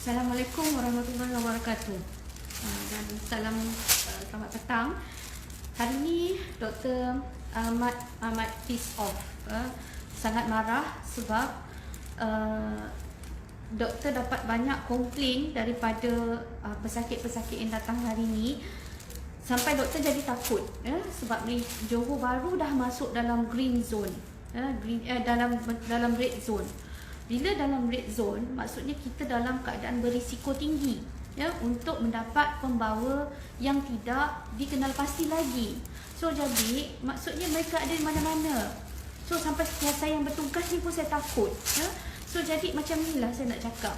Assalamualaikum warahmatullahi wabarakatuh. Dan selamat petang. Hari ini Dr. Ahmad pissed off. Sangat marah sebab doktor dapat banyak komplain daripada pesakit-pesakit yang datang hari ini. Sampai doktor jadi takut sebab Johor Bahru dah masuk dalam green zone, dalam red zone. Bila dalam red zone, maksudnya kita dalam keadaan berisiko tinggi untuk mendapat pembawa yang tidak dikenal pasti lagi. So jadi maksudnya mereka ada di mana-mana. So sampai saya yang bertugas ni pun saya takut. So jadi macam inilah saya nak cakap.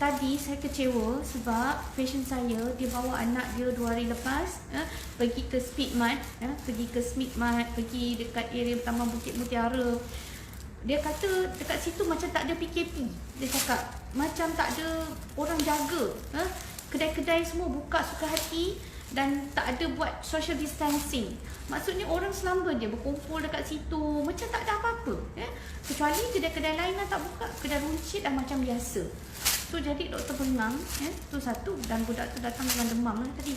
Tadi saya kecewa sebab pasien saya, dia bawa anak dia 2 hari lepas pergi ke Speedmart, pergi dekat area Taman Bukit Mutiara. Dia kata dekat situ macam tak ada PKP. Dia cakap macam tak ada orang jaga. Kedai-kedai semua buka suka hati dan tak ada buat social distancing. Maksudnya orang selamba je berkumpul dekat situ macam tak ada apa-apa. Kecuali kedai-kedai lain dah tak buka, kedai runcit dah macam biasa. So jadi doktor bengang, tu satu, dan budak tu datang dengan demam lah tadi.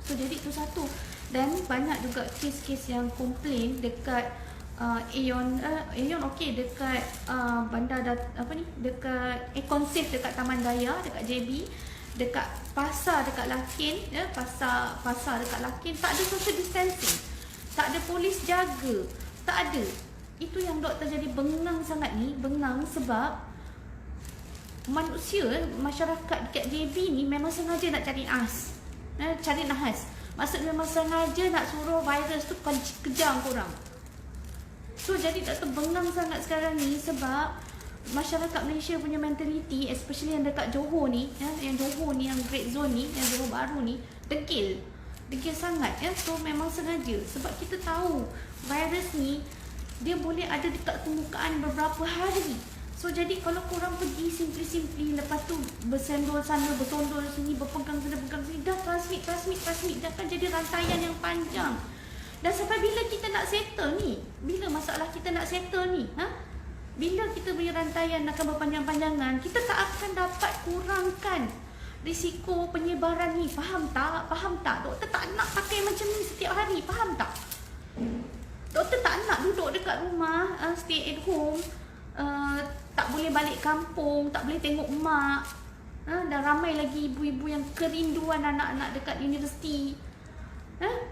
So jadi tu satu. Dan banyak juga kes-kes yang komplain dekat Aeon okey, dekat bandar dekat Econ-Safe dekat Taman Daya, dekat JB, dekat pasar dekat Lakin, pasar dekat Lakin tak ada social distancing. Tak ada polis jaga, tak ada. Itu yang doktor jadi bengang sangat ni, bengang sebab masyarakat dekat JB ni memang sengaja nak cari nahas. Maksudnya memang sengaja nak suruh virus tu kejar korang. So jadi doktor bengang sangat sekarang ni sebab masyarakat Malaysia punya mentality, especially yang dekat Johor ni, yang Johor ni, yang red zone ni, yang Johor Bahru ni, degil sangat. So memang sengaja sebab kita tahu virus ni dia boleh ada dekat permukaan beberapa hari. So jadi kalau korang pergi simply lepas tu bersendol sana, bersondol sini, berpegang sana, berpegang sini, dah transmit, dah akan jadi rantaian yang panjang. Dan sampai bila kita nak settle ni? Bila masalah kita nak settle ni? Bila kita punya rantaian akan berpanjang-panjangan, kita tak akan dapat kurangkan risiko penyebaran ni. Faham tak? Doktor tak nak pakai macam ni setiap hari. Faham tak? Doktor tak nak duduk dekat rumah, stay at home, tak boleh balik kampung, tak boleh tengok mak. Dan ramai lagi ibu-ibu yang kerinduan anak-anak dekat universiti.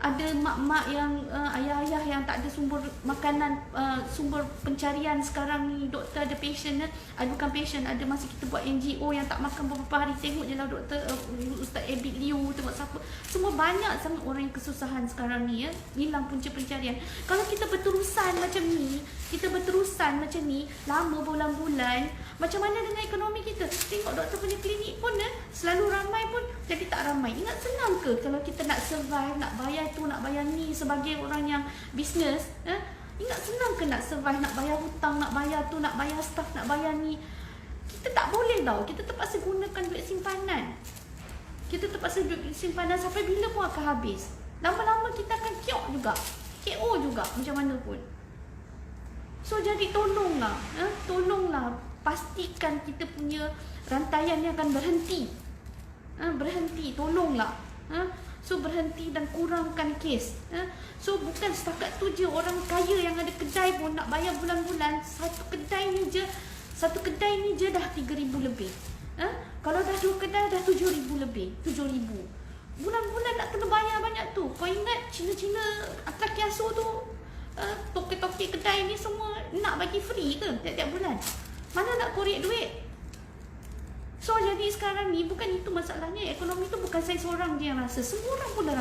Ada mak-mak yang ayah-ayah yang tak ada sumber makanan, sumber pencarian sekarang ni. Doktor ada patient, bukan patient, ada masa kita buat NGO yang tak makan beberapa hari. Tengok je lah doktor, Ustaz Abid Liu, tengok siapa. Semua banyak sangat orang yang kesusahan sekarang ni, hilang punca pencarian. Kalau kita berterusan macam ni, lama bulan-bulan, macam mana dengan ekonomi kita? Tengok doktor punya klinik pun selalu ramai pun jadi tak ramai. Ingat senang ke kalau kita nak survive, nak bayar tu, nak bayar ni sebagai orang yang bisnes? Ingat senang ke nak survive, nak bayar hutang, nak bayar tu, nak bayar staff, nak bayar ni? Kita tak boleh tau. Kita terpaksa gunakan duit simpanan. Sampai bila pun akan habis. Lama-lama kita akan KO juga macam mana pun. So jadi tolonglah pastikan kita punya rantaian ni akan berhenti. Tolonglah. So berhenti dan kurangkan kes. So bukan setakat tu je, orang kaya yang ada kedai pun nak bayar bulan-bulan. Satu kedai ni je dah 3,000 lebih. Kalau dah 2 kedai dah 7,000 lebih. 7,000 bulan-bulan nak kena bayar banyak tu. Kau ingat Cina-Cina lelaki asuh tu, toke-toke kedai ni semua nak bagi free ke tiap-tiap bulan? Mana nak korek duit? So jadi sekarang ni bukan itu masalahnya. Ekonomi tu bukan saya seorang je yang rasa. Semua orang pun dah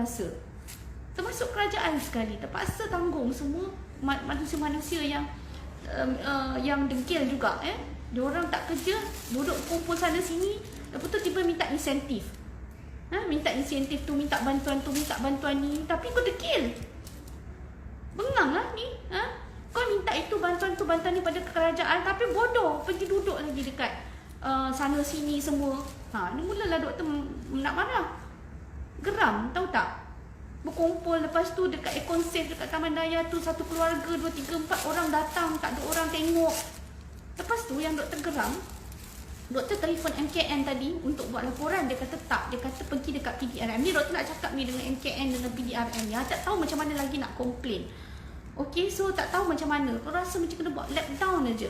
rasa. Termasuk kerajaan sekali terpaksa tanggung semua manusia-manusia yang degil juga. Diorang tak kerja, duduk kumpul sana sini, lepas tu tiba minta insentif. Minta insentif tu, minta bantuan tu, minta bantuan ni. Tapi kau degil. Bengang lah ni. Kau minta itu bantuan tu, bantuan ni pada kerajaan, tapi bodoh pergi duduk lagi dekat sana sini semua. Ni mulalah doktor nak marah. Geram, tahu tak? Berkumpul lepas tu dekat Econ-Safe dekat Taman Daya tu, satu keluarga 2, 3, 4 orang datang, tak ada orang tengok. Lepas tu yang doktor geram, doktor telefon MKN tadi untuk buat laporan. Dia kata tak, dia kata pergi dekat PDRM. Ni doktor nak cakap ni dengan MKN dengan PDRM ya. Tak tahu macam mana lagi nak komplain. Okay, so tak tahu macam mana. Kau rasa macam kena buat lap down aja.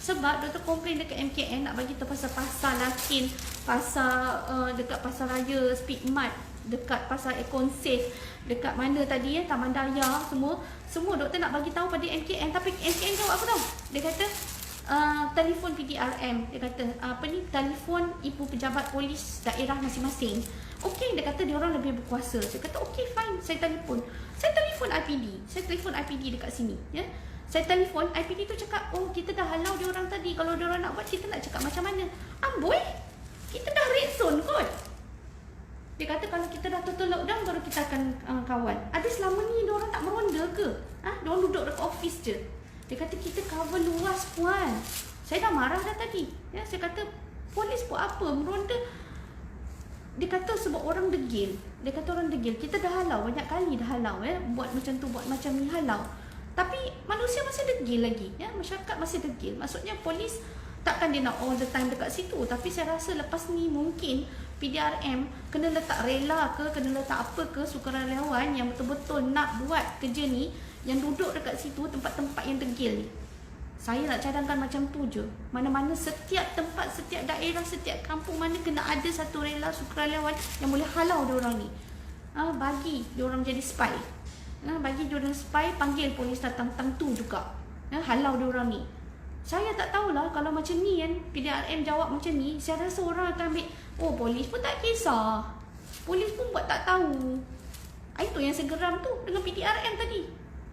Sebab doktor komplain dekat MKN nak bagi tahu pasal lakin, pasal dekat pasal raya speed mart, dekat pasal Econ Safe, dekat mana tadi Taman Daya, semua doktor nak bagi tahu pada MKN. Tapi MKN jawab apa tau? Dia kata telefon PDRM. Dia kata telefon ibu pejabat polis daerah masing-masing. Okey, dia kata dia orang lebih berkuasa. Saya kata okey, fine, saya telefon IPD. Saya telefon IPD dekat sini ya. Saya telefon IPD tu cakap, oh kita dah halau dia orang tadi. Kalau dia orang nak buat, kita nak cakap macam mana? Amboi, kita dah red zone kot. Dia kata kalau kita dah total lockdown baru kita akan kawal. Ada selama ni dia orang tak meronda ke? Dia orang duduk dekat office je. Dia kata kita cover luas puan. Saya dah marah dah tadi. Ya, saya kata polis buat apa? Meronda. Dia kata sebab orang degil. Dia kata orang degil. Kita dah halau, banyak kali dah halau buat macam tu, buat macam ni halau. Tapi manusia masih degil lagi ya, masyarakat masih degil. Maksudnya polis takkan dia nak all the time dekat situ. Tapi saya rasa lepas ni mungkin PDRM kena letak rela ke, kena letak apa ke, sukarelawan yang betul-betul nak buat kerja ni, yang duduk dekat situ, tempat-tempat yang degil ni. Saya nak cadangkan macam tu je. Mana-mana setiap tempat, setiap daerah, setiap kampung mana kena ada satu rela sukarelawan yang boleh halau dia orang ni. Bagi dia orang jadi spy. Bagi dia orang spy, panggil polis datang tentu juga. Halau dia orang ni. Saya tak tahulah kalau macam ni kan, PDRM jawab macam ni, saya rasa orang akan ambil, oh polis pun tak kisah. Polis pun buat tak tahu. Itu yang saya geram tu dengan PDRM tadi.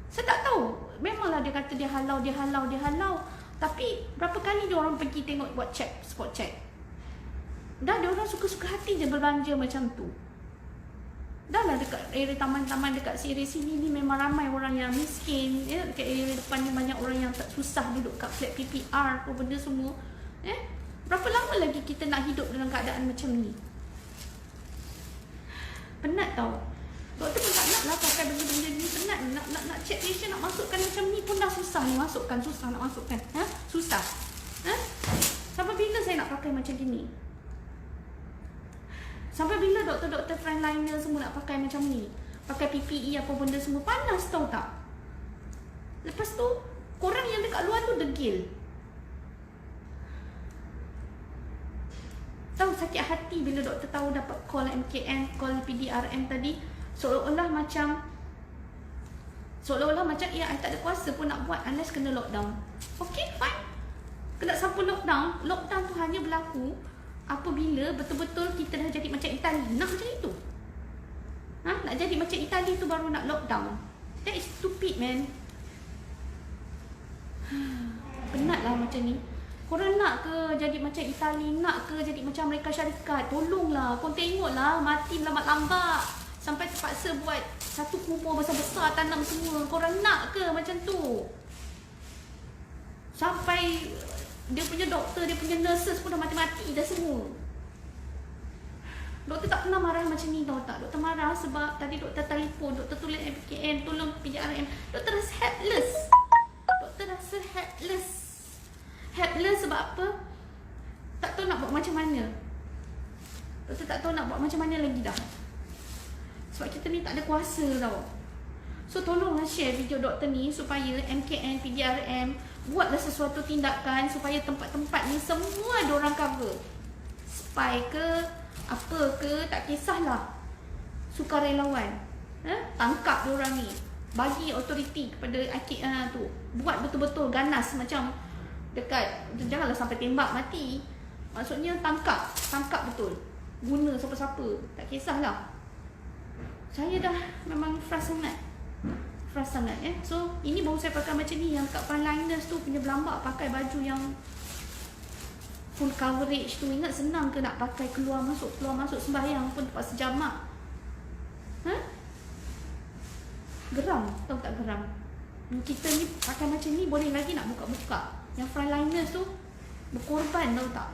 Saya tak tahu. Memanglah dia kata dia halau. Tapi berapa kali dia orang pergi tengok buat check, spot check. Dah dia orang suka-suka hati je berbelanja macam tu. Dah lah dekat area taman-taman dekat sini ni memang ramai orang yang miskin ya. Dekat area depan ni banyak orang yang tak susah duduk kat flat PPR apa benda semua. Berapa lama lagi kita nak hidup dalam keadaan macam ni? Penat tau. Doktor pun tak nak lah pakai benda-benda ni. Penat nak check patient, nak masukkan macam ni pun dah susah ni masukkan. Susah nak masukkan. Susah. Sampai bila saya nak pakai macam gini? Sampai bila doktor-doktor frontliner semua nak pakai macam ni? Pakai PPE apa benda semua. Panas tau tak? Lepas tu, korang yang dekat luar tu degil. Tahu sakit hati bila doktor tahu dapat call MKN, call PDRM tadi. Seolah-olah macam I tak ada kuasa pun nak buat unless kena lockdown. Okay, fine. Kena sampai lockdown. Lockdown tu hanya berlaku apabila betul-betul kita dah jadi macam Itali. Nak macam itu? Nak jadi macam Itali tu baru nak lockdown. That is stupid, man. Penatlah macam ni. Korang nak ke jadi macam Itali? Nak ke jadi macam Amerika Syarikat? Tolonglah. Korang tengoklah. Mati lambat-lambat. Sampai terpaksa buat satu kubur besar-besar tanam semua. Korang nak ke macam tu? Sampai dia punya doktor, dia punya nurses pun dah mati-mati dah semua. Doktor tak pernah marah macam ni tau tak. Doktor marah sebab tadi doktor telefon, doktor tulis MKN, tolong PDRM. Doktor rasa helpless. Doktor rasa helpless. Helpless sebab apa? Tak tahu nak buat macam mana. Doktor tak tahu nak buat macam mana lagi dah. Sebab kita ni tak ada kuasa tau. So tolonglah share video doktor ni supaya MKN, PDRM buatlah sesuatu tindakan supaya tempat-tempat ni semua diorang cover. Spy ke, apa ke, tak kisahlah. Sukarelawan. Tangkap diorang ni. Bagi authority kepada tu. Buat betul-betul ganas macam dekat, janganlah sampai tembak mati. Maksudnya tangkap betul. Guna siapa-siapa, tak kisahlah. Saya dah memang frust sangat ya. So ini baru saya pakai macam ni. Yang kat frontliners tu punya belambak pakai baju yang full coverage tu. Ingat senang ke nak pakai keluar masuk sembahyang pun terpaksa jamak. Geram, tahu tak geram? Kita ni pakai macam ni boleh lagi nak buka-buka. Yang frontliners tu berkorban, tahu tak?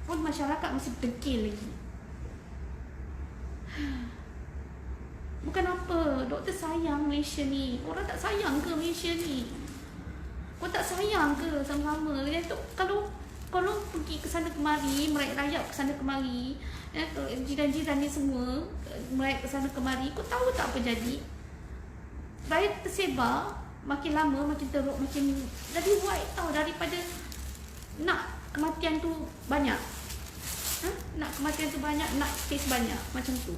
Pun masyarakat masih degil lagi. Bukan apa, doktor sayang Malaysia ni. Orang tak sayang ke Malaysia ni? Kau tak sayang ke sama-sama? Kalau pergi ke sana kemari, merayak-rayak ke sana kemari, jiran-jiran ni semua merayak ke sana kemari, kau tahu tak apa jadi? Rakyat tersebar, makin lama makin teruk, makin lebih white tau daripada nak kematian tu banyak. Nak kematian tu banyak, nak kes banyak, macam tu.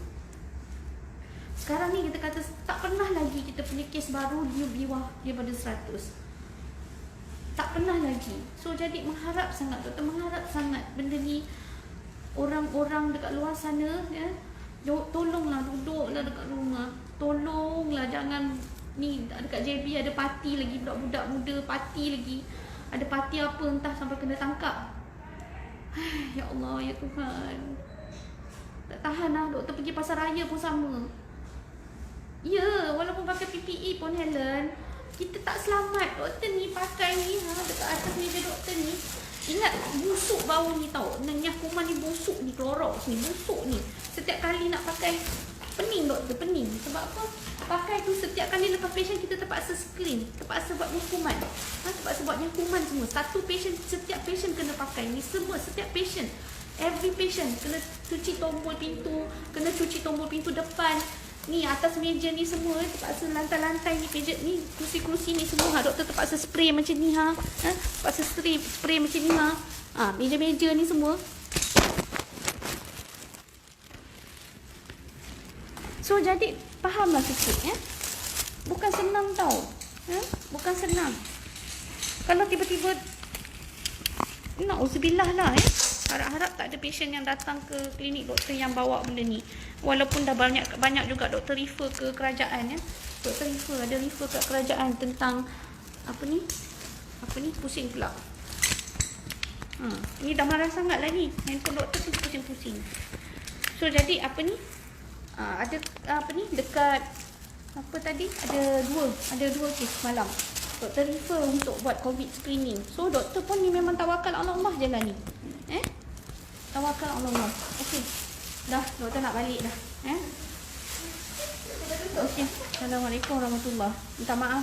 Sekarang ni kita kata tak pernah lagi kita punya kes baru di bawah daripada 100. Tak pernah lagi. So jadi mengharap sangat, doktor mengharap sangat benda ni orang-orang dekat luar sana ya, tolonglah, duduklah dekat rumah. Tolonglah, jangan ni dekat JB ada parti lagi, budak-budak muda parti lagi. Ada parti apa entah sampai kena tangkap. Ya Allah, ya Tuhan. Tak tahan lah, doktor pergi pasar raya pun sama. Ya, walaupun pakai PPE pun Helen, kita tak selamat. Doktor ni pakai ni dekat atas meja doktor ni. Ingat busuk bau ni tau. Yang kuman ni busuk ni, Clorox ni busuk ni. Setiap kali nak pakai pening doktor, pening. Sebab apa? Pakai tu setiap kali lepas patient kita terpaksa screen, terpaksa buat nyakuman. Terpaksa buat nyakuman semua. Satu patient, setiap patient kena pakai ni semua, setiap patient. Every patient kena cuci tombol pintu, kena cuci tombol pintu depan. Ni atas meja ni semua terpaksa, lantai-lantai ni, pejet ni, kursi-kursi ni semua doktor terpaksa spray macam ni terpaksa spray macam ni meja-meja ni semua. So jadi fahamlah sikit bukan senang tau. Bukan senang. Kalau tiba-tiba na'udzubillah lah harap-harap tak ada patient yang datang ke klinik doktor yang bawa benda ni. Walaupun dah banyak juga doktor refer ke kerajaan Doktor ada refer ke kerajaan tentang apa ni pusing pula. Ni dah marah sangat lah ni. Handphone doktor tu pusing-pusing. So jadi ada dekat apa tadi, ada dua kes malam. Doktor refer untuk buat COVID screening. So doktor pun ni memang tawakal Allah je lah ni. Tawakal Allah. Okey. Dah, doktor nak balik dah. Okey. Assalamualaikum warahmatullahi. Minta maaf